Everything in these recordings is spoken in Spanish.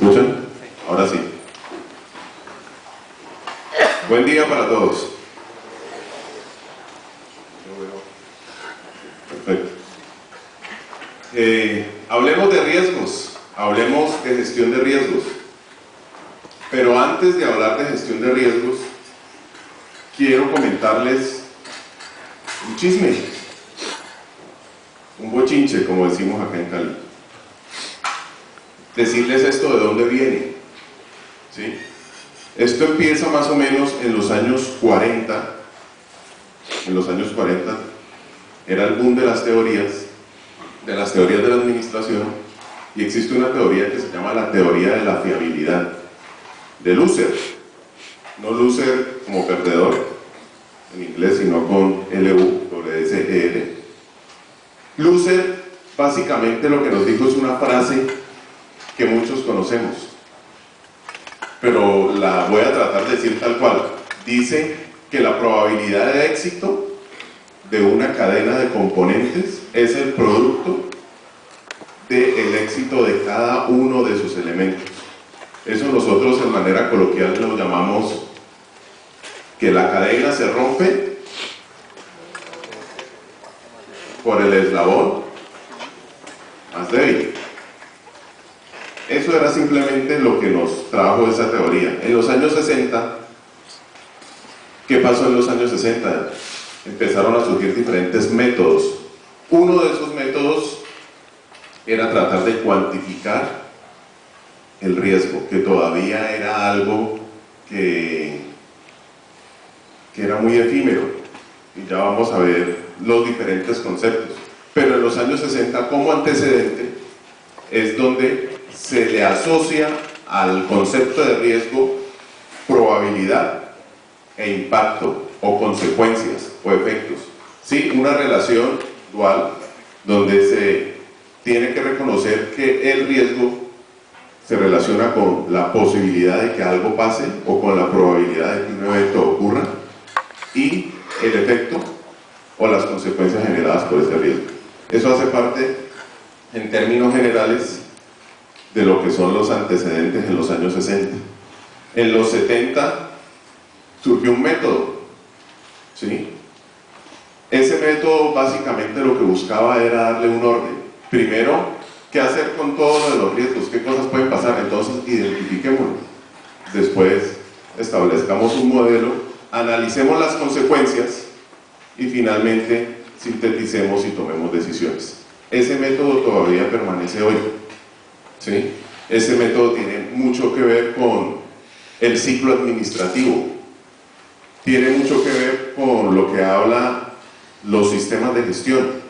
escuchan? Ahora sí. Buen día para todos. Perfecto. Hablemos de riesgos, hablemos de gestión de riesgos. Pero antes de hablar de gestión de riesgos, quiero comentarles un chisme, un bochinche, como decimos acá en Cali. Decirles esto de dónde viene, ¿sí? Esto empieza más o menos en los años 40. En los años 40 era el boom de las teorías de la administración, y existe una teoría que se llama la teoría de la fiabilidad, de Loser. No loser como perdedor en inglés, sino con L-U-S-E-R. Loser, básicamente lo que nos dijo es una frase que muchos conocemos, pero la voy a tratar de decir tal cual. Dice que la probabilidad de éxito de una cadena de componentes es el producto del éxito de cada uno de sus elementos. Eso nosotros en manera coloquial lo llamamos que la cadena se rompe por el eslabón más débil. Eso era simplemente lo que nos trajo esa teoría. En los años 60, ¿qué pasó en los años 60? Empezaron a surgir diferentes métodos. Uno de esos métodos era tratar de cuantificar el riesgo, que todavía era algo que era muy efímero, y ya vamos a ver los diferentes conceptos. Pero en los años 60, como antecedente, es donde se le asocia al concepto de riesgo probabilidad e impacto, o consecuencias o efectos, ¿sí? Una relación dual donde se tiene que reconocer que el riesgo se relaciona con la posibilidad de que algo pase o con la probabilidad de que un evento ocurra, y el efecto o las consecuencias generadas por ese riesgo. Eso hace parte, en términos generales, de lo que son los antecedentes en los años 60. En los 70 surgió un método, ¿sí? Ese método básicamente lo que buscaba era darle un orden. Primero, ¿qué hacer con todos los riesgos? ¿Qué cosas pueden pasar? Entonces identifiquémoslo. Después establezcamos un modelo, analicemos las consecuencias y finalmente sinteticemos y tomemos decisiones. Ese método todavía permanece hoy, ¿sí? Ese método tiene mucho que ver con el ciclo administrativo, tiene mucho que ver con lo que habla los sistemas de gestión,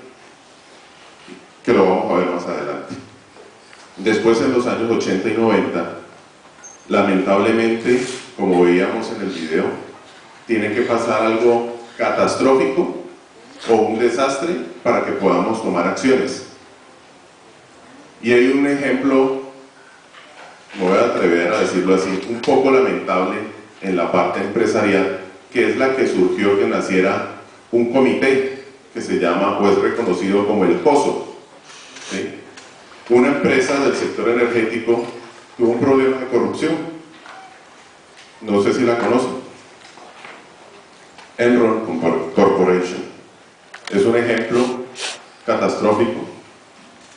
que lo vamos a ver más adelante. Después, en los años 80 y 90, lamentablemente, como veíamos en el video, tiene que pasar algo catastrófico o un desastre para que podamos tomar acciones. Y hay un ejemplo, me voy a atrever a decirlo así, un poco lamentable en la parte empresarial, que es la que surgió que naciera un comité que se llama, o es reconocido como el COSO, ¿sí? Una empresa del sector energético tuvo un problema de corrupción, no sé si la conocen, Enron Corporation. Es un ejemplo catastrófico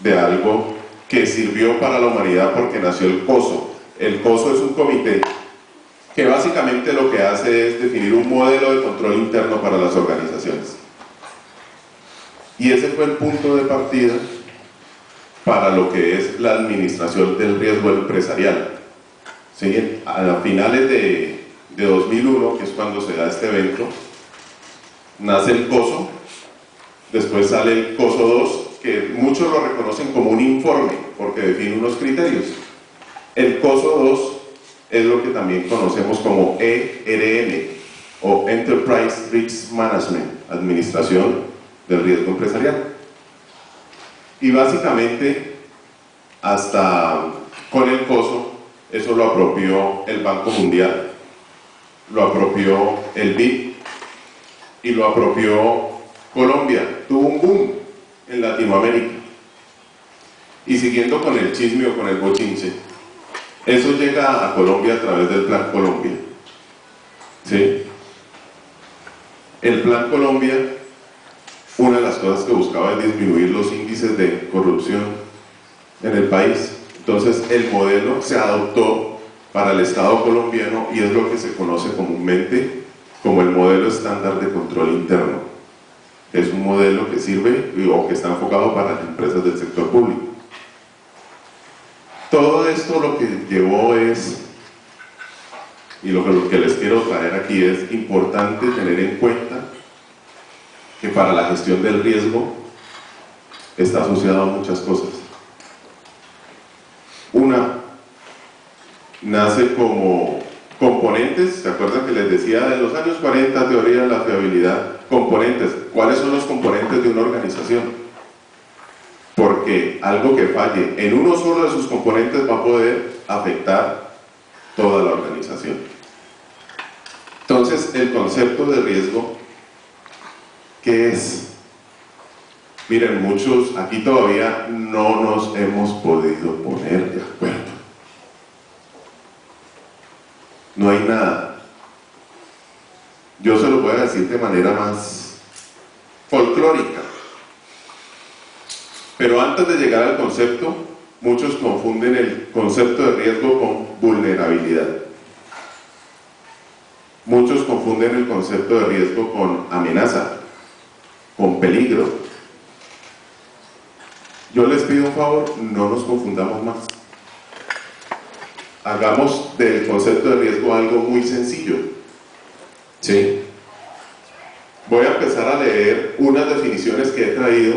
de algo que sirvió para la humanidad porque nació el COSO. El COSO es un comité que básicamente lo que hace es definir un modelo de control interno para las organizaciones. Y ese fue el punto de partida para lo que es la administración del riesgo empresarial. ¿Sí? A finales de 2001, que es cuando se da este evento, nace el COSO, después sale el COSO 2, que muchos lo reconocen como un informe, porque define unos criterios. El COSO 2 es lo que también conocemos como ERM, o Enterprise Risk Management, Administración del Riesgo Empresarial. Y básicamente, hasta con el COSO, eso lo apropió el Banco Mundial, lo apropió el BID y lo apropió Colombia. Tuvo un boom en Latinoamérica. Y siguiendo con el chisme o con el bochinche, Eso llega a Colombia a través del Plan Colombia. ¿Sí? El Plan Colombia, una de las cosas que buscaba es disminuir los índices de corrupción en el país. Entonces el modelo se adoptó para el Estado colombiano y es lo que se conoce comúnmente como el modelo estándar de control interno. Es un modelo que sirve o que está enfocado para las empresas del sector público. Todo esto lo que llevó es, y lo que les quiero traer aquí es importante tener en cuenta que para la gestión del riesgo está asociado a muchas cosas. Una, nace como componentes, ¿se acuerdan que les decía de los años 40, teoría de la fiabilidad? Componentes, ¿cuáles son los componentes de una organización? Porque algo que falle en uno solo de sus componentes va a poder afectar toda la organización. Entonces, el concepto de riesgo, ¿qué es? Miren, muchos aquí todavía no nos hemos podido poner de acuerdo. No hay nada. Yo se lo voy a decir de manera más folclórica. Pero antes de llegar al concepto, muchos confunden el concepto de riesgo con vulnerabilidad. Muchos confunden el concepto de riesgo con amenaza, con peligro. Yo les pido un favor, no nos confundamos más. Hagamos del concepto de riesgo algo muy sencillo. ¿Sí? Voy a empezar a leer unas definiciones que he traído,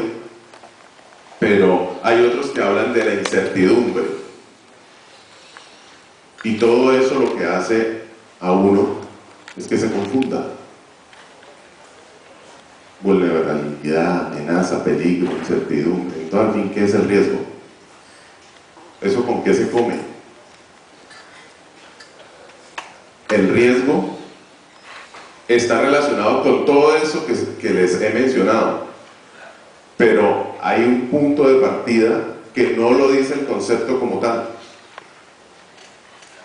pero hay otros que hablan de la incertidumbre. Y todo eso lo que hace a uno es que se confunda. Vulnerabilidad, amenaza, peligro, incertidumbre. Entonces, al fin, ¿qué es el riesgo? ¿Eso con qué se come? El riesgo está relacionado con todo eso que les he mencionado, pero hay un punto de partida que no lo dice el concepto como tal.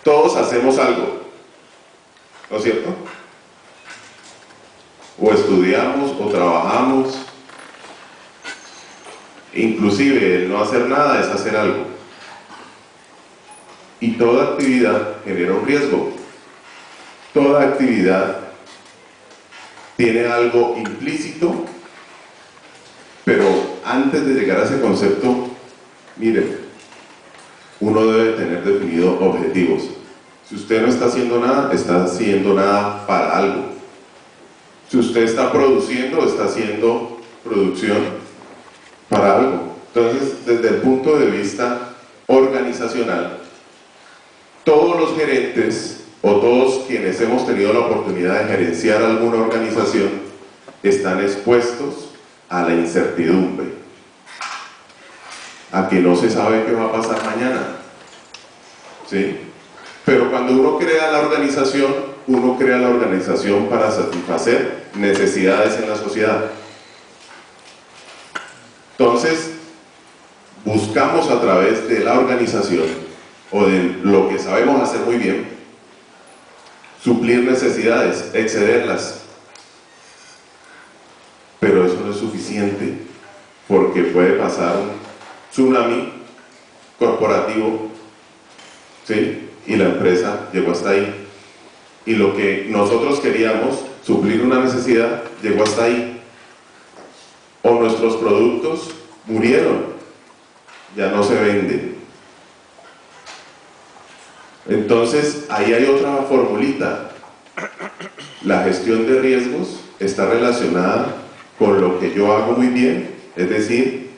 Todos hacemos algo, ¿no es cierto? O estudiamos o trabajamos. Inclusive el no hacer nada es hacer algo. Y toda actividad genera un riesgo. Toda actividad tiene algo implícito, pero antes de llegar a ese concepto, miren, uno debe tener definido objetivos. Si usted no está haciendo nada para algo. Si usted está produciendo, está haciendo producción para algo. Entonces, desde el punto de vista organizacional, todos los gerentes o todos quienes hemos tenido la oportunidad de gerenciar alguna organización están expuestos a la incertidumbre, a que no se sabe qué va a pasar mañana. ¿Sí? Pero cuando uno crea la organización para satisfacer necesidades en la sociedad. Entonces, buscamos a través de la organización o de lo que sabemos hacer muy bien, suplir necesidades, excederlas. Pero eso no es suficiente, porque puede pasar un tsunami corporativo, ¿sí? Y la empresa llegó hasta ahí. Y lo que nosotros queríamos, suplir una necesidad, llegó hasta ahí. O nuestros productos murieron, ya no se venden. Entonces, ahí hay otra formulita. La gestión de riesgos está relacionada con lo que yo hago muy bien, es decir,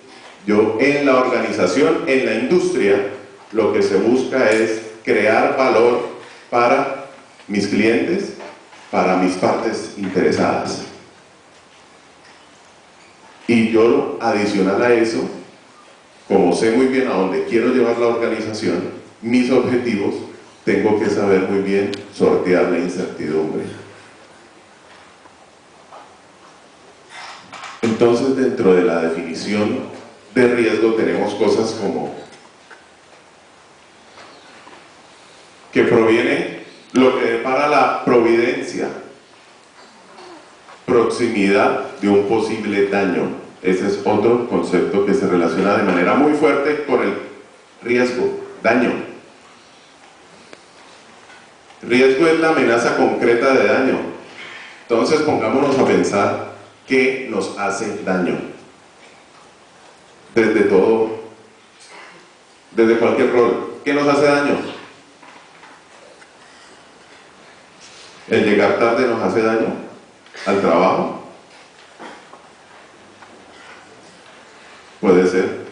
yo en la organización, en la industria, lo que se busca es crear valor para mis clientes, para mis partes interesadas. Y yo, adicional a eso, como sé muy bien a dónde quiero llevar la organización, mis objetivos, tengo que saber muy bien sortear la incertidumbre. Entonces, dentro de la definición de riesgo tenemos cosas como proviene lo que depara la providencia, proximidad de un posible daño. Ese es otro concepto que se relaciona de manera muy fuerte con el riesgo, daño. Riesgo es la amenaza concreta de daño. Entonces pongámonos a pensar qué nos hace daño. Desde todo, desde cualquier rol, ¿qué nos hace daño? ¿El llegar tarde nos hace daño al trabajo? Puede ser.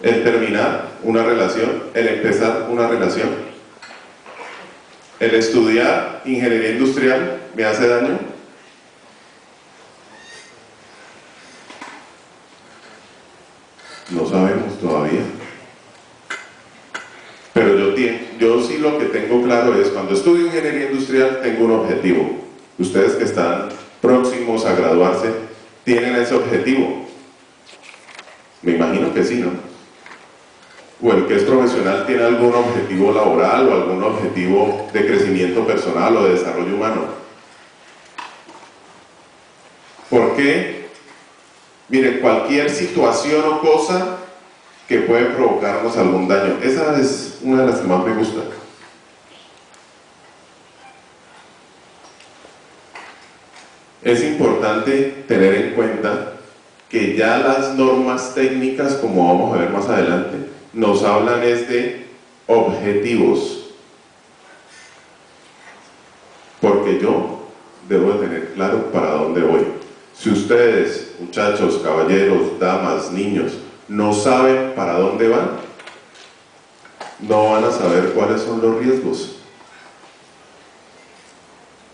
El terminar una relación, el empezar una relación. El estudiar ingeniería industrial me hace daño. No sabemos todavía. Pero yo sí lo que tengo claro es, cuando estudio ingeniería industrial tengo un objetivo. Ustedes que están próximos a graduarse, ¿tienen ese objetivo? Me imagino que sí, ¿no? O el que es profesional tiene algún objetivo laboral o algún objetivo de crecimiento personal o de desarrollo humano. ¿Por qué? Miren, cualquier situación o cosa que puede provocarnos algún daño. Esa es una de las que más me gusta. Es importante tener en cuenta que ya las normas técnicas, como vamos a ver más adelante, nos hablan es de objetivos. Porque yo debo de tener claro para dónde voy. Si ustedes, muchachos, caballeros, damas, niños, no saben para dónde van, no van a saber cuáles son los riesgos.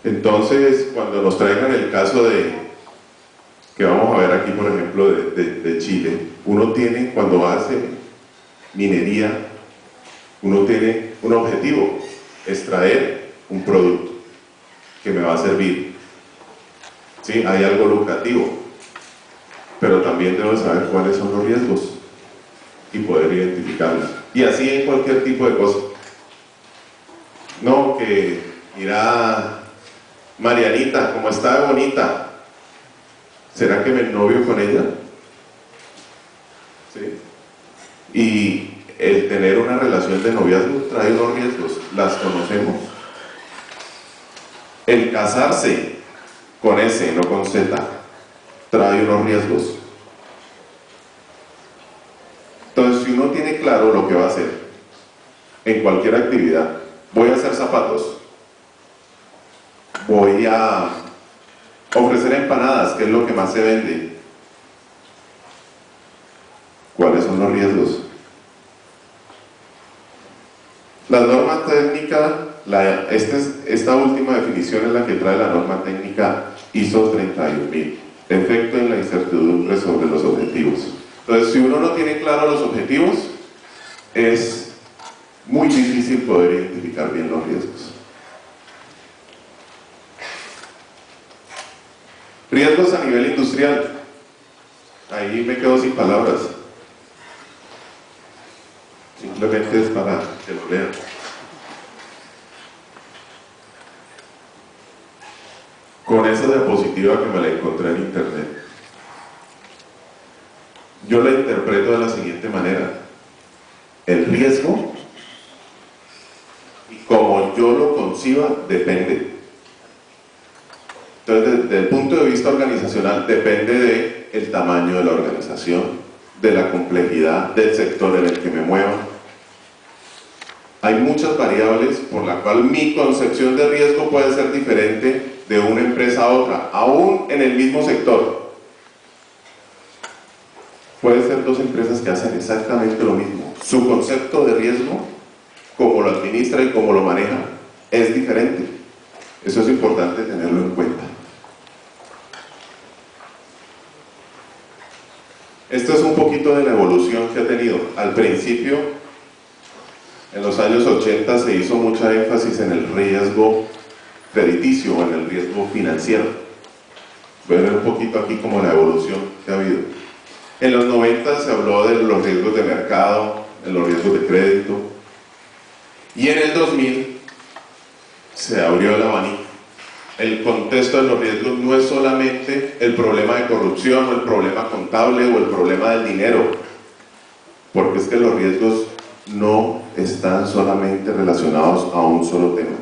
Entonces, cuando nos traigan el caso que vamos a ver aquí, por ejemplo, de Chile, uno tiene, cuando hace minería, uno tiene un objetivo: extraer un producto que me va a servir. ¿Sí? Hay algo lucrativo, pero también debo saber cuáles son los riesgos y poder identificarlos. Y así en cualquier tipo de cosa. No, que mira, Marianita, como está de bonita, ¿será que me novio con ella? ¿Sí? Y el tener una relación de noviazgo trae unos riesgos, las conocemos. El casarse con S, no con Z, trae unos riesgos. Entonces, si uno tiene claro lo que va a hacer en cualquier actividad, voy a hacer zapatos, voy a ofrecer empanadas, que es lo que más se vende, ¿cuáles son los riesgos? La norma técnica, esta última definición es la que trae la norma técnica ISO 31000, efecto en la incertidumbre sobre los objetivos. Entonces, si uno no tiene claro los objetivos, es muy difícil poder identificar bien los riesgos. Riesgos a nivel industrial. Ahí me quedo sin palabras. Simplemente es para que lo lean. Con esa diapositiva que me la encontré en internet, yo la interpreto de la siguiente manera: el riesgo, y como yo lo conciba, depende. Entonces, desde el punto de vista organizacional, depende del tamaño de la organización, de la complejidad del sector en el que me mueva. Hay muchas variables por las cuales mi concepción de riesgo puede ser diferente de una empresa a otra, aún en el mismo sector. Puede ser dos empresas que hacen exactamente lo mismo. Su concepto de riesgo, como lo administra y cómo lo maneja, es diferente. Eso es importante tenerlo en cuenta. Esto es un poquito de la evolución que ha tenido. Al principio, en los años 80, se hizo mucha énfasis en el riesgo crediticio o en el riesgo financiero. Voy a ver un poquito aquí como la evolución que ha habido. En los 90 se habló de los riesgos de mercado, de los riesgos de crédito. Y en el 2000 se abrió el abanico. El contexto de los riesgos no es solamente el problema de corrupción o el problema contable o el problema del dinero, porque es que los riesgos no están solamente relacionados a un solo tema.